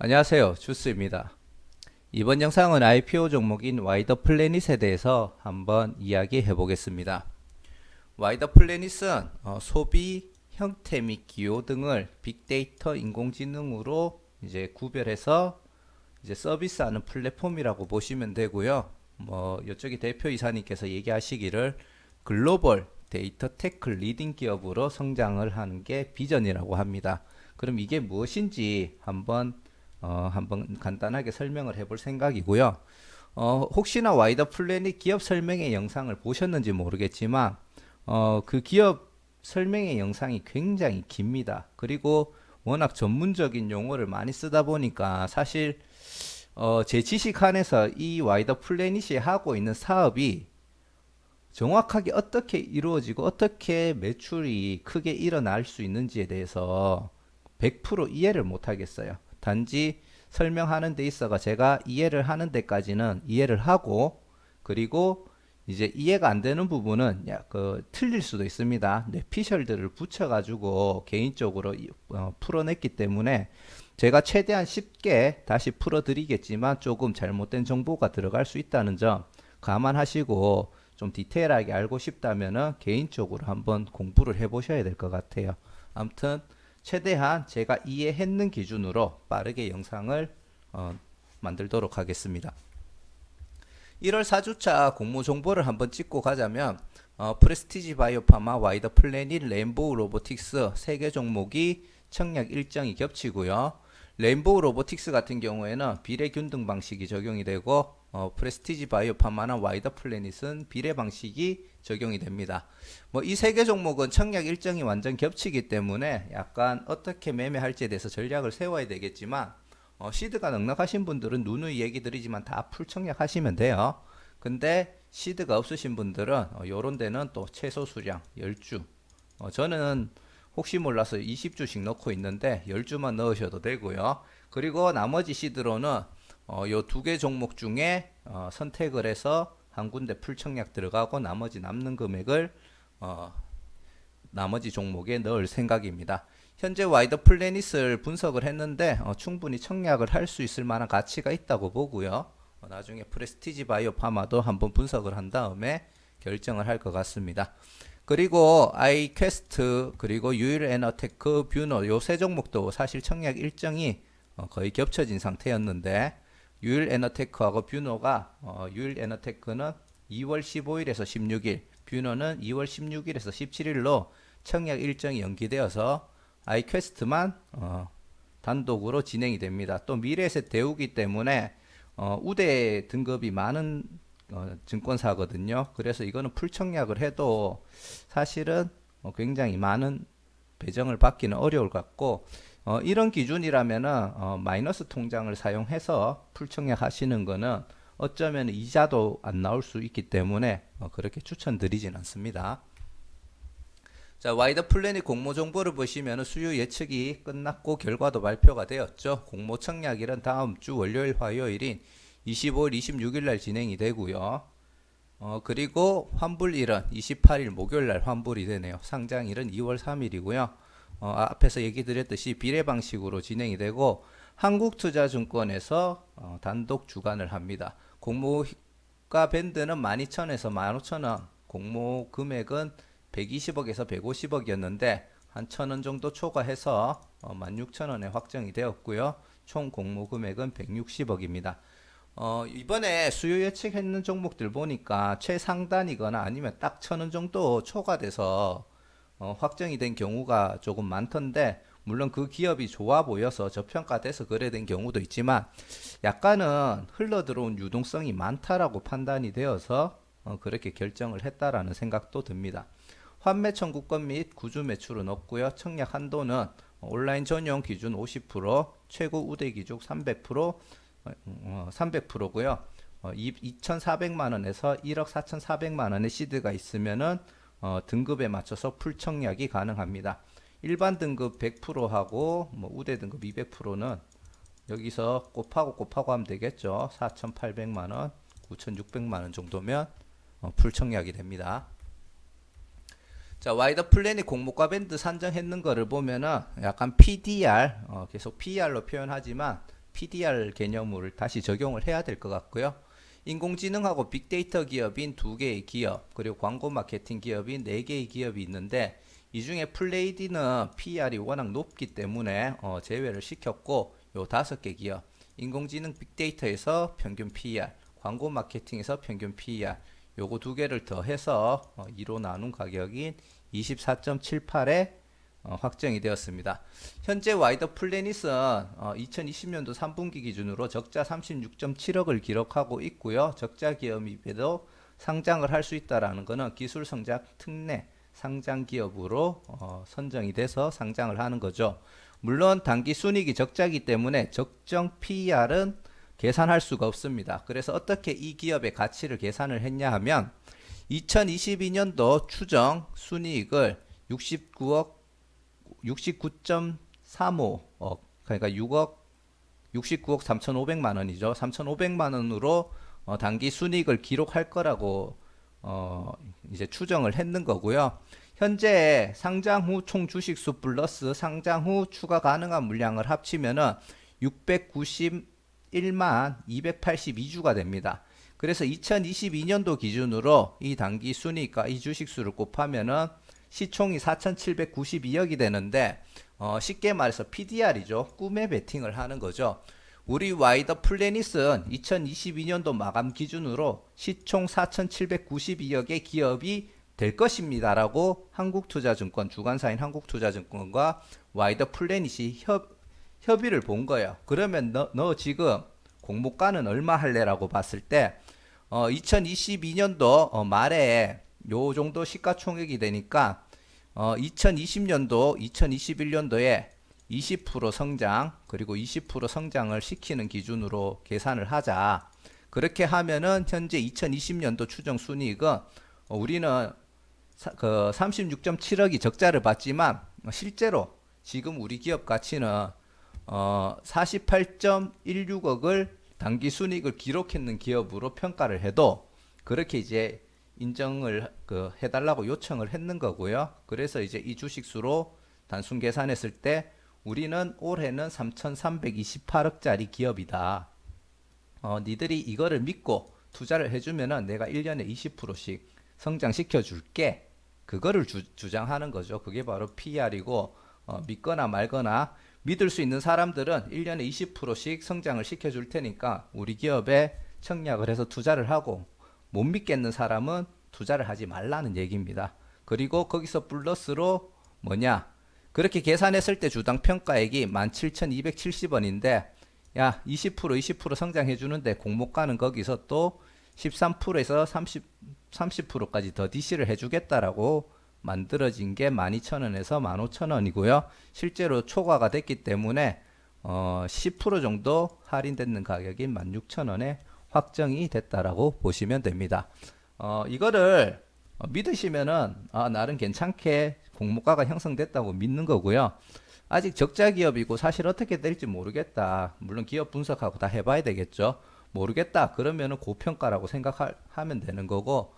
안녕하세요. 주스입니다. 이번 영상은 IPO 종목인 와이더 플래닛에 대해서 한번 이야기해 보겠습니다. 와이더 플래닛은 소비, 형태 및 기호 등을 빅데이터 인공지능으로 이제 구별해서 이제 서비스하는 플랫폼이라고 보시면 되고요. 이쪽에 대표이사님께서 얘기하시기를 글로벌 데이터 테크 리딩 기업으로 성장을 하는 게 비전이라고 합니다. 그럼 이게 무엇인지 한번 간단하게 설명을 해볼 생각이고요. 혹시나 와이더 플래닛 기업 설명의 영상을 보셨는지 모르겠지만, 그 기업 설명의 영상이 굉장히 깁니다. 그리고 워낙 전문적인 용어를 많이 쓰다 보니까 사실 제 지식 한에서 이 와이더 플래닛이 하고 있는 사업이 정확하게 어떻게 이루어지고 어떻게 매출이 크게 일어날 수 있는지에 대해서 100% 이해를 못 하겠어요. 단지 설명하는 데 있어가 제가 이해를 하는 데까지는 이해를 하고, 그리고 이제 이해가 안 되는 부분은 틀릴 수도 있습니다. 뇌피셜들을 붙여가지고 개인적으로 풀어냈기 때문에 제가 최대한 쉽게 다시 풀어드리겠지만 조금 잘못된 정보가 들어갈 수 있다는 점 감안하시고, 좀 디테일하게 알고 싶다면은 개인적으로 한번 공부를 해보셔야 될 것 같아요. 아무튼 최대한 제가 이해했는 기준으로 빠르게 영상을 만들도록 하겠습니다. 1월 4주차 공모 정보를 한번 찍고 가자면 프레스티지 바이오파마, 와이더 플래닛, 레인보우 로보틱스 3개 종목이 청약 일정이 겹치고요. 레인보우 로보틱스 같은 경우에는 비례균등 방식이 적용이 되고, 프레스티지 바이오파마나 와이더 플래닛은 비례 방식이 적용이 됩니다. 이 세 개 종목은 청약 일정이 완전 겹치기 때문에 약간 어떻게 매매할지에 대해서 전략을 세워야 되겠지만, 시드가 넉넉하신 분들은 누누이 얘기 드리지만 다 풀청약 하시면 돼요. 근데 시드가 없으신 분들은 요런 데는 또 최소 수량 10주, 저는 혹시 몰라서 20주씩 넣고 있는데 10주만 넣으셔도 되고요. 그리고 나머지 시드로는 요 두 개 종목 중에 선택을 해서 한 군데 풀청약 들어가고 나머지 남는 금액을 나머지 종목에 넣을 생각입니다. 현재 와이더 플래닛을 분석을 했는데 충분히 청약을 할 수 있을 만한 가치가 있다고 보고요. 나중에 프레스티지 바이오 파마도 한번 분석을 한 다음에 결정을 할 것 같습니다. 그리고 아이퀘스트, 그리고 유일 에너테크, 뷰노 요 세 종목도 사실 청약 일정이 거의 겹쳐진 상태였는데, 유일 에너테크하고 뷰노가 유일 에너테크는 2월 15일에서 16일, 뷰노는 2월 16일에서 17일로 청약 일정이 연기되어서 아이퀘스트만 단독으로 진행이 됩니다. 또 미래에셋 대우기 때문에 우대 등급이 많은 증권사거든요. 그래서 이거는 풀청약을 해도 사실은 굉장히 많은 배정을 받기는 어려울 것 같고, 이런 기준이라면은 마이너스 통장을 사용해서 풀청약 하시는 거는 어쩌면 이자도 안 나올 수 있기 때문에 그렇게 추천드리진 않습니다. 자, 와이더 플래닛 공모 정보를 보시면 수요 예측이 끝났고 결과도 발표가 되었죠. 공모 청약일은 다음 주 월요일, 화요일인 25일, 26일 날 진행이 되고요. 그리고 환불일은 28일 목요일 날 환불이 되네요. 상장일은 2월 3일이고요. 앞에서 얘기 드렸듯이 비례 방식으로 진행이 되고, 한국투자증권에서 단독 주관을 합니다. 공모가 밴드는 12,000에서 15,000원, 공모 금액은 120억에서 150억이었는데 한 1,000원 정도 초과해서 16,000원에 확정이 되었고요. 총 공모 금액은 160억입니다. 이번에 수요 예측했는 종목들 보니까 최상단이거나 아니면 딱 1,000원 정도 초과돼서 확정이 된 경우가 조금 많던데, 물론 그 기업이 좋아 보여서 저평가돼서 그래 된 경우도 있지만 약간은 흘러들어온 유동성이 많다라고 판단이 되어서 그렇게 결정을 했다라는 생각도 듭니다. 환매 청구권 및 구주 매출은 없고요. 청약 한도는 온라인 전용 기준 50%, 최고 우대 기준 300%고요. 2,400만 원에서 1억 4,400만 원의 시드가 있으면은 등급에 맞춰서 풀청약이 가능합니다. 일반 등급 100%하고 우대 등급 200%는 여기서 곱하고 하면 되겠죠. 4,800만 원, 9,600만 원 정도면 풀청약이 됩니다. 자, 와이더 플래닛 공모가 밴드 산정했는 거를 보면은 약간 PDR, 계속 PR로 표현하지만 PDR 개념을 다시 적용을 해야 될 것 같고요. 인공지능하고 빅데이터 기업인 2개의 기업, 그리고 광고 마케팅 기업인 4개의 기업이 있는데 이 중에 플레이디는 PER이 워낙 높기 때문에 제외를 시켰고, 요 5개 기업, 인공지능 빅데이터에서 평균 PER, 광고 마케팅에서 평균 PER, 요거 2개를 더해서 2로 나눈 가격인 24.78에 확정이 되었습니다. 현재 와이더 플래닛은 2020년도 3분기 기준으로 적자 36.7억을 기록하고 있고요. 적자 기업에도 상장을 할 수 있다라는 것은 기술 성장 특례 상장 기업으로 선정이 돼서 상장을 하는 거죠. 물론 단기 순이익이 적자이기 때문에 적정 PER은 계산할 수가 없습니다. 그래서 어떻게 이 기업의 가치를 계산을 했냐 하면 2022년도 추정 순이익을 69.35억, 그러니까 69억 3,500만 원이죠. 3,500만 원으로 단기 순이익을 기록할 거라고 이제 추정을 했는 거고요. 현재 상장 후 총 주식수 플러스 상장 후 추가 가능한 물량을 합치면은 691만 282주가 됩니다. 그래서 2022년도 기준으로 이 단기 순이익과 이 주식수를 곱하면은 시총이 4,792억이 되는데 쉽게 말해서 PDR이죠. 꿈에 베팅을 하는 거죠. 우리 와이더 플래닛은 2022년도 마감 기준으로 시총 4,792억의 기업이 될 것입니다 라고 한국투자증권, 주관사인 한국투자증권과 와이더 플래닛이 협의를 본 거예요. 그러면 너 지금 공모가는 얼마 할래? 라고 봤을 때 2022년도 말에 요 정도 시가총액이 되니까 2020년도, 2021년도에 20% 성장, 그리고 20% 성장을 시키는 기준으로 계산을 하자. 그렇게 하면은 현재 2020년도 추정 순이익은 우리는 36.7억이 적자를 봤지만 실제로 지금 우리 기업 가치는 48.16억을 단기 순이익을 기록했는 기업으로 평가를 해도 그렇게 이제 인정을 해달라고 요청을 했는 거고요. 그래서 이제 이 주식수로 단순 계산했을 때 우리는 올해는 3,328억짜리 기업이다. 니들이 이거를 믿고 투자를 해주면은 내가 1년에 20%씩 성장시켜 줄게. 그거를 주장하는 거죠. 그게 바로 PER이고 믿거나 말거나 믿을 수 있는 사람들은 1년에 20%씩 성장을 시켜줄 테니까 우리 기업에 청약을 해서 투자를 하고, 못 믿겠는 사람은 투자를 하지 말라는 얘기입니다. 그리고 거기서 플러스로 뭐냐, 그렇게 계산했을 때 주당 평가액이 17,270원인데 야 20% 성장해 주는데 공모가는 거기서 또 13%에서 30%까지 더 DC를 해주겠다라고 만들어진 게 12,000원에서 15,000원이고요. 실제로 초과가 됐기 때문에 10% 정도 할인되는 가격인 16,000원에 확정이 됐다라고 보시면 됩니다. 이거를 믿으시면은 나름 괜찮게 공모가가 형성됐다고 믿는 거고요. 아직 적자 기업이고 사실 어떻게 될지 모르겠다. 물론 기업 분석하고 다 해봐야 되겠죠. 모르겠다. 그러면은 고평가라고 생각하면 되는 거고,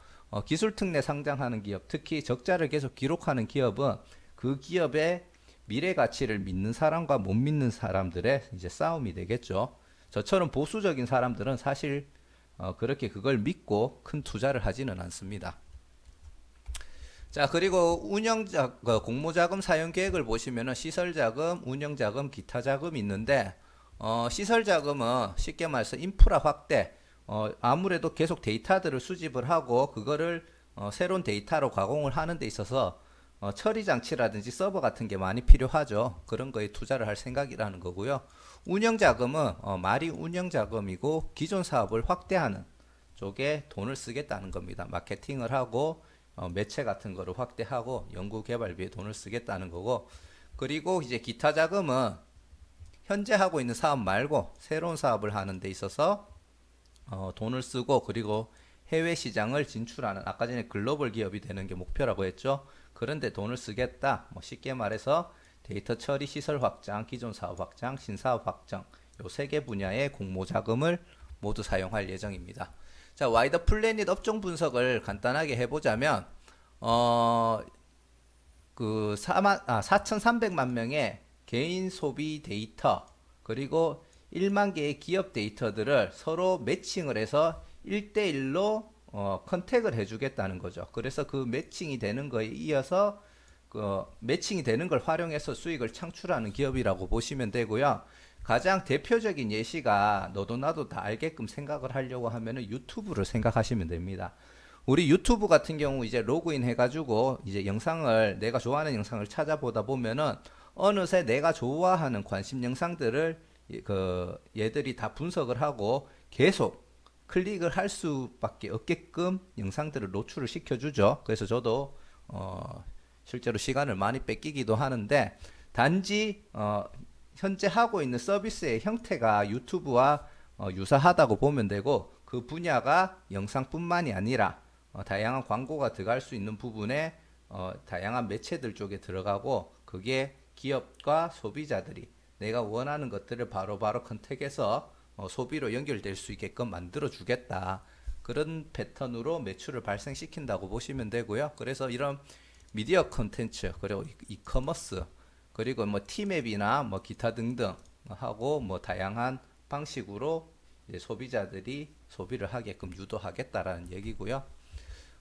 기술 특례 상장하는 기업, 특히 적자를 계속 기록하는 기업은 그 기업의 미래 가치를 믿는 사람과 못 믿는 사람들의 이제 싸움이 되겠죠. 저처럼 보수적인 사람들은 사실 그렇게 그걸 믿고 큰 투자를 하지는 않습니다. 자, 그리고 공모자금 사용 계획을 보시면은 시설자금, 운영자금, 기타 자금이 있는데 시설자금은 쉽게 말해서 인프라 확대, 아무래도 계속 데이터들을 수집을 하고 그거를 새로운 데이터로 가공을 하는 데 있어서 처리 장치라든지 서버 같은 게 많이 필요하죠. 그런 거에 투자를 할 생각이라는 거고요. 운영자금은 말이 운영자금이고 기존 사업을 확대하는 쪽에 돈을 쓰겠다는 겁니다. 마케팅을 하고 매체 같은 거를 확대하고 연구개발비에 돈을 쓰겠다는 거고, 그리고 이제 기타 자금은 현재 하고 있는 사업 말고 새로운 사업을 하는 데 있어서 돈을 쓰고, 그리고 해외 시장을 진출하는, 아까 전에 글로벌 기업이 되는 게 목표라고 했죠. 그런데 돈을 쓰겠다. 쉽게 말해서 데이터 처리 시설 확장, 기존 사업 확장, 신사업 확장, 요 세 개 분야의 공모 자금을 모두 사용할 예정입니다. 자, 와이더 플래닛 업종 분석을 간단하게 해보자면, 4,300만 명의 개인 소비 데이터, 그리고 1만 개의 기업 데이터들을 서로 매칭을 해서 1대1로 컨택을 해주겠다는 거죠. 그래서 그 매칭이 되는 거에 이어서 그 매칭이 되는 걸 활용해서 수익을 창출하는 기업이라고 보시면 되고요. 가장 대표적인 예시가 너도 나도 다 알게끔 생각을 하려고 하면은 유튜브를 생각하시면 됩니다. 우리 유튜브 같은 경우 이제 로그인 해가지고 이제 영상을 내가 좋아하는 영상을 찾아보다 보면은 어느새 내가 좋아하는 관심 영상들을 그 얘들이 다 분석을 하고 계속 클릭을 할 수밖에 없게끔 영상들을 노출을 시켜주죠. 그래서 저도 실제로 시간을 많이 뺏기기도 하는데 단지 현재 하고 있는 서비스의 형태가 유튜브와 유사하다고 보면 되고 그 분야가 영상뿐만이 아니라 다양한 광고가 들어갈 수 있는 부분에 다양한 매체들 쪽에 들어가고 그게 기업과 소비자들이 내가 원하는 것들을 바로바로 컨택해서 소비로 연결될 수 있게끔 만들어 주겠다. 그런 패턴으로 매출을 발생시킨다고 보시면 되고요. 그래서 이런 미디어 콘텐츠 그리고 이커머스 그리고 뭐 티맵이나 뭐 기타 등등 하고 뭐 다양한 방식으로 이제 소비자들이 소비를 하게끔 유도하겠다라는 얘기고요.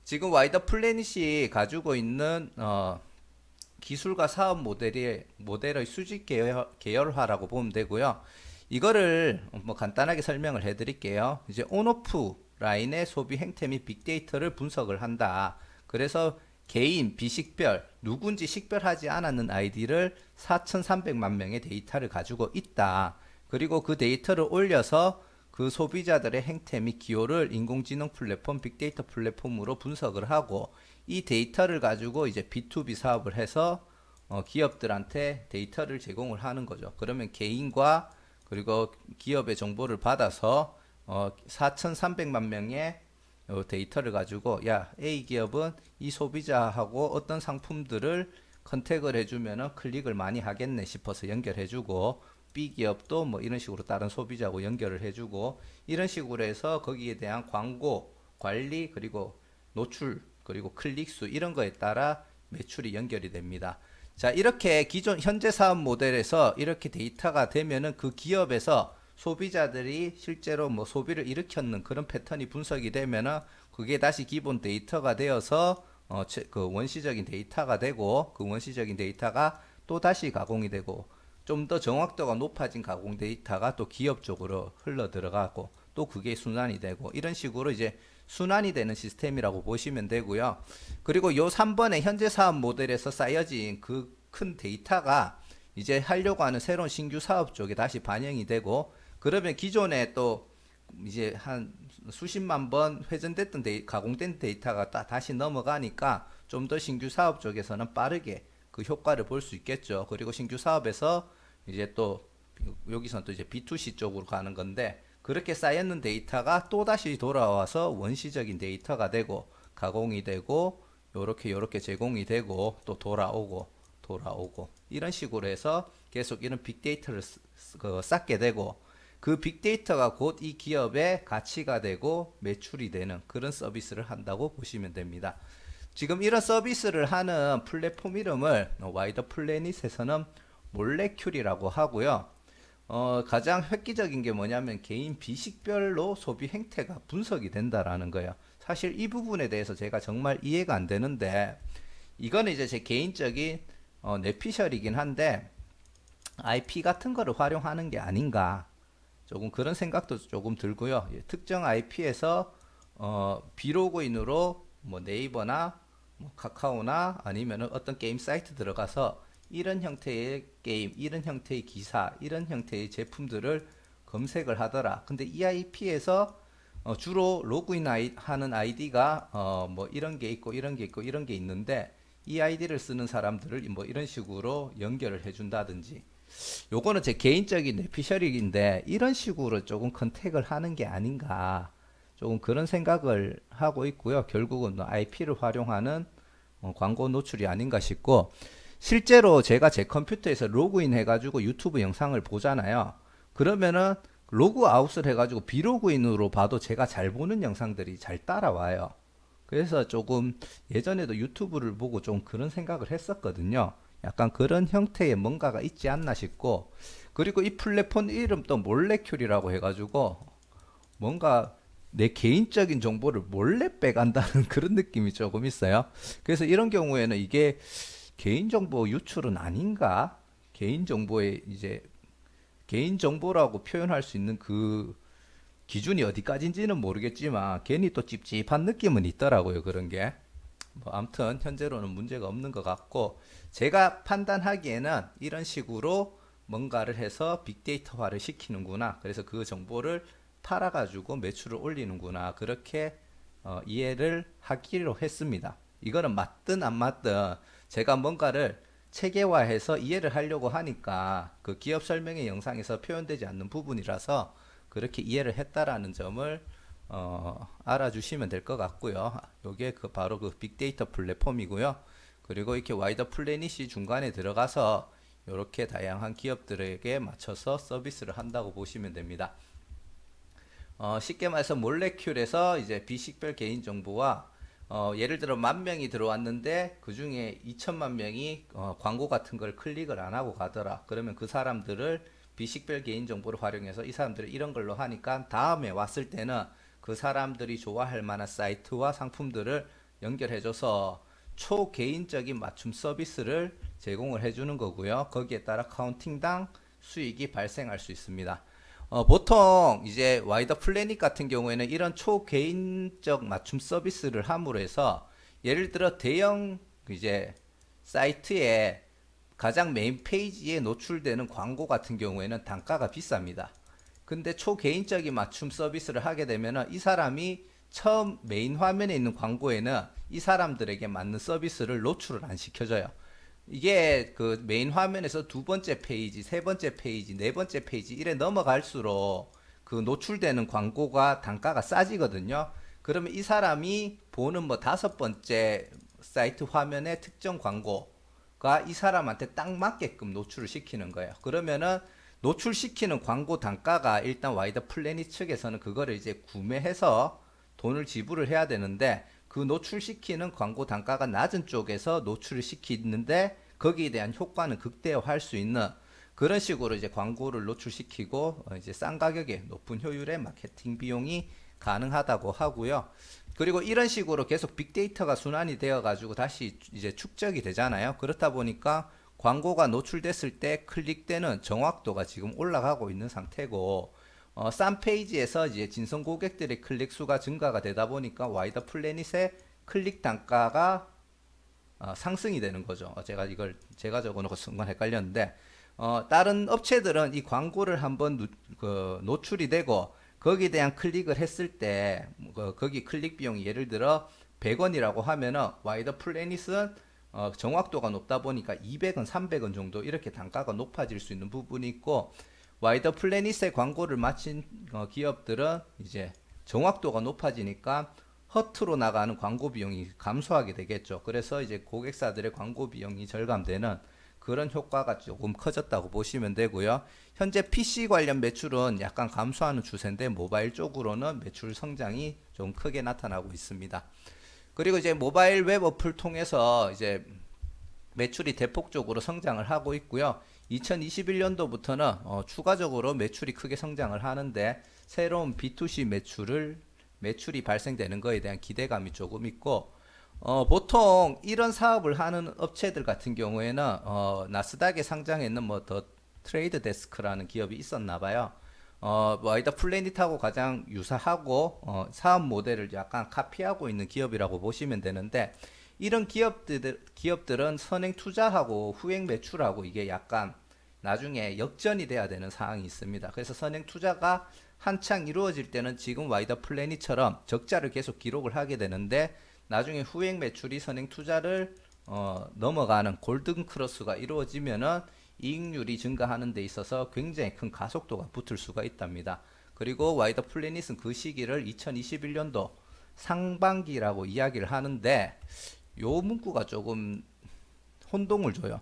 지금 와이더 플래닛이 가지고 있는 기술과 사업 모델의 수직 계열화라고 보면 되고요. 이거를 뭐 간단하게 설명을 해드릴게요. 이제 온오프 라인의 소비 행태 및 빅데이터를 분석을 한다. 그래서 개인, 비식별, 누군지 식별하지 않았는 아이디를 4,300만 명의 데이터를 가지고 있다. 그리고 그 데이터를 올려서 그 소비자들의 행태 및 기호를 인공지능 플랫폼, 빅데이터 플랫폼으로 분석을 하고 이 데이터를 가지고 이제 B2B 사업을 해서 기업들한테 데이터를 제공을 하는 거죠. 그러면 개인과 그리고 기업의 정보를 받아서 4,300만 명의 데이터를 가지고 야 A 기업은 이 소비자하고 어떤 상품들을 컨택을 해주면은 클릭을 많이 하겠네 싶어서 연결해주고 B 기업도 뭐 이런 식으로 다른 소비자하고 연결을 해주고 이런 식으로 해서 거기에 대한 광고 관리 그리고 노출 그리고 클릭수 이런 거에 따라 매출이 연결이 됩니다. 자 이렇게 기존 현재 사업 모델에서 이렇게 데이터가 되면은 그 기업에서 소비자들이 실제로 뭐 소비를 일으켰는 그런 패턴이 분석이 되면은 그게 다시 기본 데이터가 되어서 그 원시적인 데이터가 되고 그 원시적인 데이터가 또 다시 가공이 되고 좀 더 정확도가 높아진 가공 데이터가 또 기업 쪽으로 흘러 들어가고 또 그게 순환이 되고 이런 식으로 이제 순환이 되는 시스템이라고 보시면 되고요. 그리고 요 3번의 현재 사업 모델에서 쌓여진 그 큰 데이터가 이제 하려고 하는 새로운 신규 사업 쪽에 다시 반영이 되고 그러면 기존에 또 이제 한 수십만 번 회전됐던 가공된 데이터가 다시 넘어가니까 좀 더 신규 사업 쪽에서는 빠르게 그 효과를 볼 수 있겠죠. 그리고 신규 사업에서 이제 또 여기서는 또 이제 B2C 쪽으로 가는 건데 그렇게 쌓였는 데이터가 또 다시 돌아와서 원시적인 데이터가 되고 가공이 되고 요렇게 제공이 되고 또 돌아오고 이런 식으로 해서 계속 이런 빅데이터를 쌓게 되고 그 빅데이터가 곧 이 기업의 가치가 되고 매출이 되는 그런 서비스를 한다고 보시면 됩니다. 지금 이런 서비스를 하는 플랫폼 이름을 와이더 플래닛에서는 몰레큘이라고 하고요. 가장 획기적인 게 뭐냐면 개인 비식별로 소비 행태가 분석이 된다라는 거예요. 사실 이 부분에 대해서 제가 정말 이해가 안 되는데 이거는 이제 제 개인적인 뇌피셜이긴 한데 IP 같은 거를 활용하는 게 아닌가 조금 그런 생각도 조금 들고요. 특정 IP에서 비로그인으로 뭐 네이버나 뭐 카카오나 아니면은 어떤 게임 사이트 들어가서 이런 형태의 게임, 이런 형태의 기사, 이런 형태의 제품들을 검색을 하더라. 근데 이 IP에서 주로 로그인 하는 아이디가 뭐 이런 게 있고 이런 게 있고 이런 게 있는데 이 아이디를 쓰는 사람들을 뭐 이런 식으로 연결을 해준다든지 요거는 제 개인적인 뇌피셜인데 이런 식으로 조금 컨택을 하는 게 아닌가 조금 그런 생각을 하고 있고요. 결국은 IP를 활용하는 광고 노출이 아닌가 싶고 실제로 제가 제 컴퓨터에서 로그인 해가지고 유튜브 영상을 보잖아요. 그러면은 로그아웃을 해가지고 비로그인으로 봐도 제가 잘 보는 영상들이 잘 따라와요. 그래서 조금 예전에도 유튜브를 보고 좀 그런 생각을 했었거든요. 약간 그런 형태의 뭔가가 있지 않나 싶고, 그리고 이 플랫폼 이름도 몰레큘이라고 해가지고 뭔가 내 개인적인 정보를 몰래 빼간다는 그런 느낌이 조금 있어요. 그래서 이런 경우에는 이게 개인정보 유출은 아닌가? 개인정보에 이제 개인정보라고 표현할 수 있는 그 기준이 어디까지인지는 모르겠지만 괜히 또 찝찝한 느낌은 있더라고요. 그런 게. 뭐 아무튼 현재로는 문제가 없는 것 같고, 제가 판단하기에는 이런 식으로 뭔가를 해서 빅데이터화를 시키는구나. 그래서 그 정보를 팔아가지고 매출을 올리는구나. 그렇게 이해를 하기로 했습니다. 이거는 맞든 안 맞든 제가 뭔가를 체계화해서 이해를 하려고 하니까 그 기업 설명의 영상에서 표현되지 않는 부분이라서 그렇게 이해를 했다라는 점을 알아주시면 될 것 같고요. 요게 그 바로 그 빅데이터 플랫폼이고요. 그리고 이렇게 와이더 플래닛이 중간에 들어가서 이렇게 다양한 기업들에게 맞춰서 서비스를 한다고 보시면 됩니다. 쉽게 말해서 몰레큘에서 이제 비식별 개인 정보와 예를 들어 10,000명이 들어왔는데 그 중에 2천만 명이 광고 같은 걸 클릭을 안 하고 가더라. 그러면 그 사람들을 비식별 개인 정보를 활용해서 이 사람들이 이런 걸로 하니까 다음에 왔을 때는 그 사람들이 좋아할 만한 사이트와 상품들을 연결해줘서 초개인적인 맞춤 서비스를 제공을 해주는 거고요. 거기에 따라 카운팅당 수익이 발생할 수 있습니다. 보통 이제 와이더 플래닛 같은 경우에는 이런 초개인적 맞춤 서비스를 함으로 해서 예를 들어 대형 이제 사이트에 가장 메인 페이지에 노출되는 광고 같은 경우에는 단가가 비쌉니다. 근데 초개인적인 맞춤 서비스를 하게 되면 이 사람이 처음 메인 화면에 있는 광고에는 이 사람들에게 맞는 서비스를 노출을 안 시켜줘요. 이게 그 메인 화면에서 두 번째 페이지, 세 번째 페이지, 네 번째 페이지 이래 넘어갈수록 그 노출되는 광고가 단가가 싸지거든요. 그러면 이 사람이 보는 뭐 다섯 번째 사이트 화면의 특정 광고가 이 사람한테 딱 맞게끔 노출을 시키는 거예요. 그러면은 노출시키는 광고 단가가 일단 와이더 플래닛 측에서는 그거를 이제 구매해서 돈을 지불을 해야 되는데, 그 노출시키는 광고 단가가 낮은 쪽에서 노출을 시키는데 거기에 대한 효과는 극대화할 수 있는 그런 식으로 이제 광고를 노출시키고 이제 싼 가격에 높은 효율의 마케팅 비용이 가능하다고 하고요. 그리고 이런 식으로 계속 빅데이터가 순환이 되어 가지고 다시 이제 축적이 되잖아요. 그렇다 보니까 광고가 노출됐을 때 클릭되는 정확도가 지금 올라가고 있는 상태고, 싼 페이지에서 이제 진성 고객들의 클릭 수가 증가가 되다 보니까 와이더 플래닛의 클릭 단가가 상승이 되는 거죠. 제가 적어놓고 순간 헷갈렸는데, 다른 업체들은 이 광고를 한번 노출이 되고 거기에 대한 클릭을 했을 때 거기 클릭 비용이 예를 들어 100원이라고 하면은 와이더 플래닛은 정확도가 높다 보니까 200원, 300원 정도 이렇게 단가가 높아질 수 있는 부분이 있고, 와이더 플래닛의 광고를 마친 기업들은 이제 정확도가 높아지니까 허투루 나가는 광고 비용이 감소하게 되겠죠. 그래서 이제 고객사들의 광고 비용이 절감되는 그런 효과가 조금 커졌다고 보시면 되고요. 현재 PC 관련 매출은 약간 감소하는 추세인데 모바일 쪽으로는 매출 성장이 좀 크게 나타나고 있습니다. 그리고 이제 모바일 웹 어플 통해서 이제 매출이 대폭적으로 성장을 하고 있고요. 2021년도부터는 추가적으로 매출이 크게 성장을 하는데 새로운 B2C 매출이 발생되는 것에 대한 기대감이 조금 있고, 보통 이런 사업을 하는 업체들 같은 경우에는 나스닥에 상장했는 뭐 더 트레이드 데스크라는 기업이 있었나 봐요. 와이더 플래닛하고 가장 유사하고 사업 모델을 약간 카피하고 있는 기업이라고 보시면 되는데, 이런 기업들은 선행 투자하고 후행 매출하고 이게 약간 나중에 역전이 돼야 되는 상황이 있습니다. 그래서 선행 투자가 한창 이루어질 때는 지금 와이더 플래닛처럼 적자를 계속 기록을 하게 되는데, 나중에 후행 매출이 선행 투자를 넘어가는 골든 크로스가 이루어지면은 이익률이 증가하는 데 있어서 굉장히 큰 가속도가 붙을 수가 있답니다. 그리고 와이더 플래닛은 그 시기를 2021년도 상반기라고 이야기를 하는데, 요 문구가 조금 혼동을 줘요.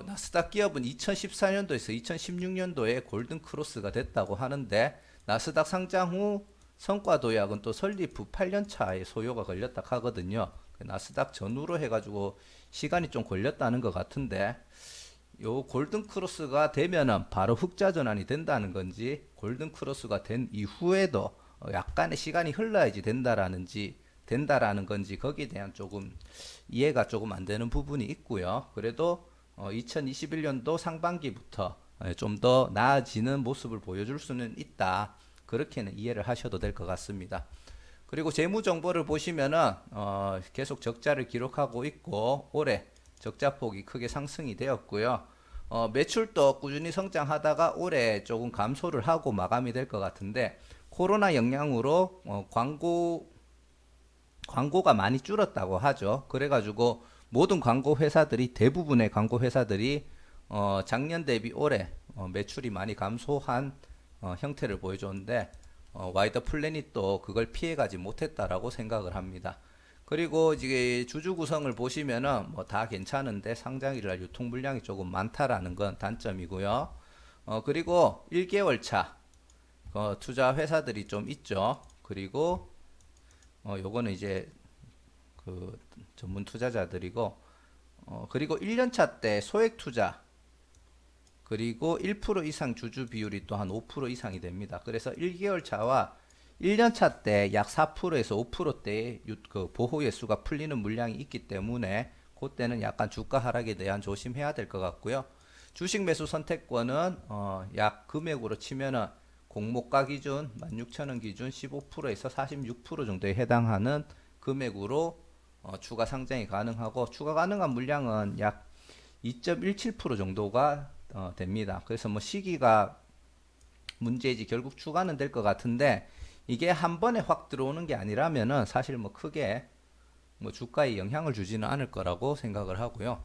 나스닥 기업은 2014년도에서 2016년도에 골든 크로스가 됐다고 하는데, 나스닥 상장 후 성과 도약은 또 설립 후 8년 차에 소요가 걸렸다 하거든요. 나스닥 전후로 해가지고 시간이 좀 걸렸다는 것 같은데 요 골든 크로스가 되면은 바로 흑자 전환이 된다는 건지 골든 크로스가 된 이후에도 약간의 시간이 흘러야지 된다라는 건지 거기에 대한 조금 이해가 조금 안 되는 부분이 있고요. 그래도 2021년도 상반기부터 좀 더 나아지는 모습을 보여줄 수는 있다. 그렇게는 이해를 하셔도 될 것 같습니다. 그리고 재무 정보를 보시면은 계속 적자를 기록하고 있고 올해 적자폭이 크게 상승이 되었고요. 매출도 꾸준히 성장하다가 올해 조금 감소를 하고 마감이 될 것 같은데 코로나 영향으로 광고가 많이 줄었다고 하죠. 그래가지고 모든 광고 회사들이 대부분의 광고 회사들이 작년 대비 올해 매출이 많이 감소한 형태를 보여줬는데 와이더 플래닛도 그걸 피해가지 못했다라고 생각을 합니다. 그리고 이제 주주 구성을 보시면은 뭐 다 괜찮은데 상장일날 유통 물량이 조금 많다라는 건 단점이고요. 그리고 1개월 차 투자 회사들이 좀 있죠. 그리고 요거는 이제 그 전문 투자자들이고 그리고 1년차 때 소액 투자 그리고 1% 이상 주주 비율이 또 한 5% 이상이 됩니다. 그래서 1개월 차와 1년차 때 약 4%에서 5%대의 그 보호 예수가 풀리는 물량이 있기 때문에 그때는 약간 주가 하락에 대한 조심해야 될 것 같고요. 주식 매수 선택권은 약 금액으로 치면은 공모가 기준 16,000원 기준 15%에서 46% 정도에 해당하는 금액으로 추가 상장이 가능하고 추가 가능한 물량은 약 2.17% 정도가 됩니다. 그래서 뭐 시기가 문제이지 결국 추가는 될 것 같은데 이게 한 번에 확 들어오는 게 아니라면은 사실 뭐 크게 뭐 주가에 영향을 주지는 않을 거라고 생각을 하고요.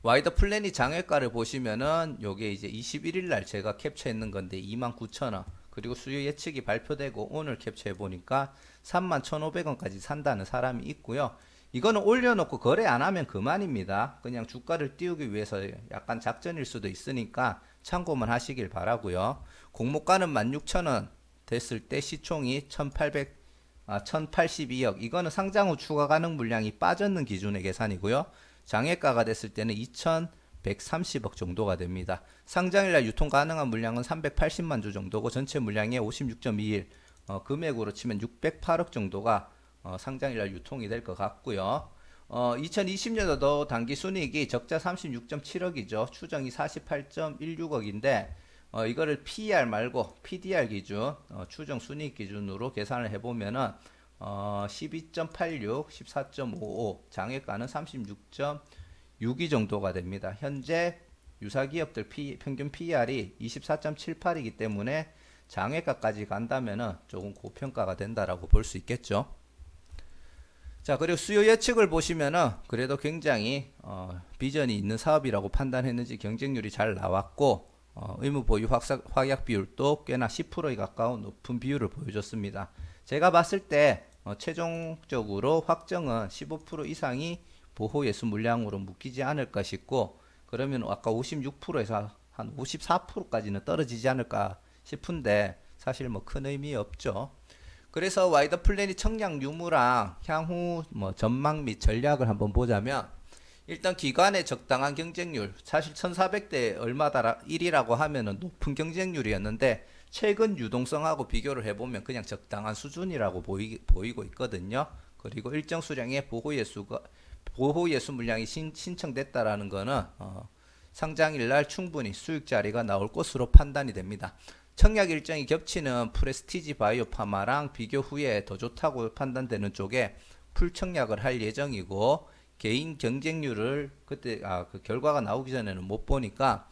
와이더 플래닛 장외가를 보시면은 요게 이제 21일 날 제가 캡처했는 건데 29,000원 그리고 수요 예측이 발표되고 오늘 캡처해 보니까 31,500원까지 산다는 사람이 있고요. 이거는 올려놓고 거래 안 하면 그만입니다. 그냥 주가를 띄우기 위해서 약간 작전일 수도 있으니까 참고만 하시길 바라고요. 공모가는 16,000원 됐을 때 시총이 1082억 이거는 상장 후 추가 가능 물량이 빠졌는 기준의 계산이고요. 장외가가 됐을 때는 2130억 정도가 됩니다. 상장일날 유통 가능한 물량은 380만 주 정도고 전체 물량의 56.21 금액으로 치면 608억 정도가 상장일날 유통이 될 것 같고요. 2020년도 단기 순이익이 적자 36.7억이죠. 추정이 48.16억인데 이거를 PER 말고 PDR 기준 추정 순이익 기준으로 계산을 해보면은 12.86, 14.55 장외가는 36.62 정도가 됩니다. 현재 유사기업들 평균 PER이 24.78이기 때문에 장외가까지 간다면은 조금 고평가가 된다라고 볼 수 있겠죠. 자, 그리고 수요 예측을 보시면은 그래도 굉장히 비전이 있는 사업이라고 판단했는지 경쟁률이 잘 나왔고 의무 보유 확약 비율도 꽤나 10%에 가까운 높은 비율을 보여줬습니다. 제가 봤을 때 최종적으로 확정은 15% 이상이 보호 예수 물량으로 묶이지 않을까 싶고 그러면 아까 56%에서 한 54%까지는 떨어지지 않을까 싶은데 사실 뭐 큰 의미 없죠. 그래서 와이더 플래닛 청약 유무랑 향후 뭐 전망 및 전략을 한번 보자면 일단 기관의 적당한 경쟁률 사실 1400대 얼마다 1이라고 하면은 높은 경쟁률이었는데 최근 유동성하고 비교를 해보면 그냥 적당한 수준이라고 보이고 있거든요. 그리고 일정 수량의 보호 예수 물량이 신청됐다라는 거는 상장일날 충분히 수익 자리가 나올 것으로 판단이 됩니다. 청약 일정이 겹치는 프레스티지 바이오파마랑 비교 후에 더 좋다고 판단되는 쪽에 풀 청약을 할 예정이고 개인 경쟁률을 그때 그 결과가 나오기 전에는 못 보니까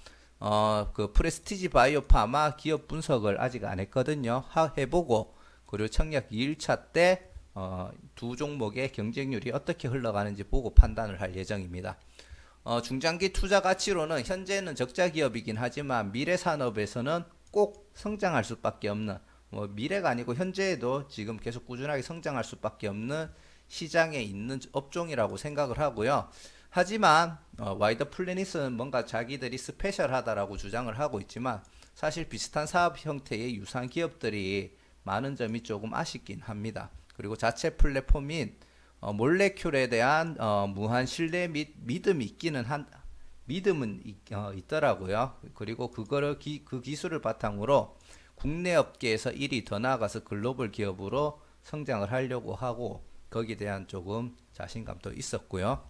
그 프레스티지 바이오파마 기업 분석을 아직 안 했거든요. 해보고 그리고 청약 2일차 때 두 종목의 경쟁률이 어떻게 흘러가는지 보고 판단을 할 예정입니다. 중장기 투자 가치로는 현재는 적자 기업이긴 하지만 미래 산업에서는 꼭 성장할 수밖에 없는 미래가 아니고 현재에도 지금 계속 꾸준하게 성장할 수밖에 없는 시장에 있는 업종이라고 생각을 하고요. 하지만 와이더 플래닛은 뭔가 자기들이 스페셜하다라고 주장을 하고 있지만 사실 비슷한 사업 형태의 유사한 기업들이 많은 점이 조금 아쉽긴 합니다. 그리고 자체 플랫폼인 몰레큘에 대한 무한 신뢰 및 믿음은 있더라고요. 그리고 그 기술을 바탕으로 국내 업계에서 1위 더 나아가서 글로벌 기업으로 성장을 하려고 하고 거기에 대한 조금 자신감도 있었고요.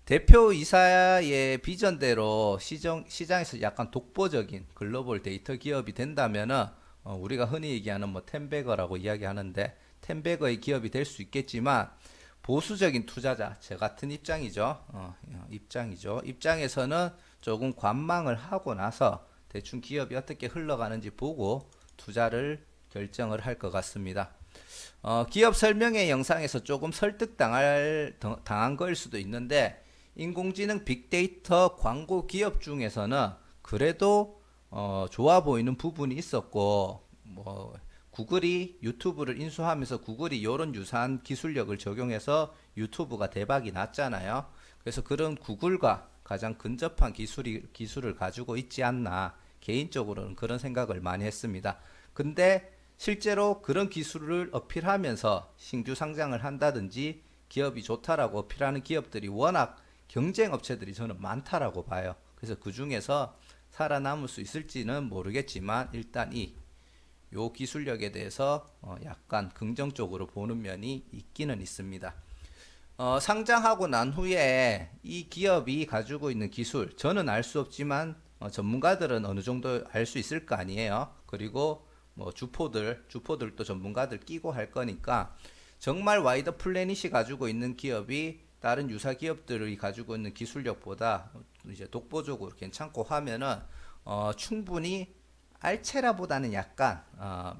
대표이사의 비전대로 시장에서 약간 독보적인 글로벌 데이터 기업이 된다면은 우리가 흔히 얘기하는 뭐 텐베거라고 이야기하는데 텐베거의 기업이 될 수 있겠지만 보수적인 투자자, 제 같은 입장이죠. 입장에서는 조금 관망을 하고 나서 대충 기업이 어떻게 흘러가는지 보고 투자를 결정을 할 것 같습니다. 기업 설명회 영상에서 조금 당한 거일 수도 있는데 인공지능 빅데이터 광고 기업 중에서는 그래도 좋아 보이는 부분이 있었고 뭐 구글이 유튜브를 인수하면서 구글이 이런 유사한 기술력을 적용해서 유튜브가 대박이 났잖아요. 그래서 그런 구글과 가장 근접한 기술을 가지고 있지 않나 개인적으로는 그런 생각을 많이 했습니다. 근데 실제로 그런 기술을 어필하면서 신규 상장을 한다든지 기업이 좋다라고 어필하는 기업들이 워낙 경쟁 업체들이 저는 많다라고 봐요. 그래서 그 중에서 살아남을 수 있을지는 모르겠지만 일단 요 기술력에 대해서 약간 긍정적으로 보는 면이 있기는 있습니다. 상장하고 난 후에 이 기업이 가지고 있는 기술, 저는 알 수 없지만 전문가들은 어느 정도 알 수 있을 거 아니에요. 그리고 뭐 주포들도 전문가들 끼고 할 거니까 정말 와이더 플래닛이 가지고 있는 기업이 다른 유사 기업들이 가지고 있는 기술력보다 이제 독보적으로 괜찮고 하면은 충분히 알체라보다는 약간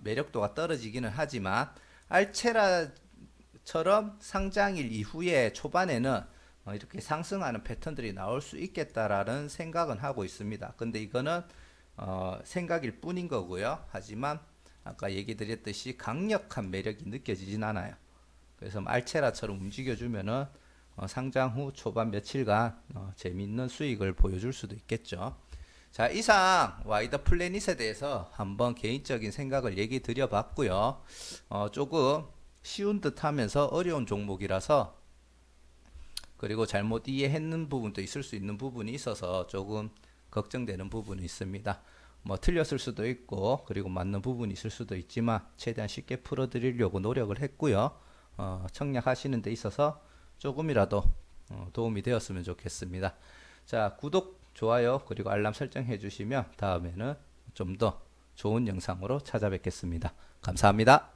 매력도가 떨어지기는 하지만 알체라처럼 상장일 이후에 초반에는 이렇게 상승하는 패턴들이 나올 수 있겠다라는 생각은 하고 있습니다. 근데 이거는 생각일 뿐인 거고요. 하지만 아까 얘기 드렸듯이 강력한 매력이 느껴지진 않아요. 그래서 알체라처럼 움직여주면은 상장 후 초반 며칠간 재미있는 수익을 보여줄 수도 있겠죠. 자, 이상 와이더 플래닛에 대해서 한번 개인적인 생각을 얘기 드려봤고요. 조금 쉬운 듯 하면서 어려운 종목이라서 그리고 잘못 이해했는 부분도 있을 수 있는 부분이 있어서 조금 걱정되는 부분이 있습니다. 뭐 틀렸을 수도 있고 그리고 맞는 부분이 있을 수도 있지만 최대한 쉽게 풀어드리려고 노력을 했고요. 청약하시는 데 있어서 조금이라도 도움이 되었으면 좋겠습니다. 자, 구독, 좋아요 그리고 알람 설정해 주시면 다음에는 좀 더 좋은 영상으로 찾아뵙겠습니다. 감사합니다.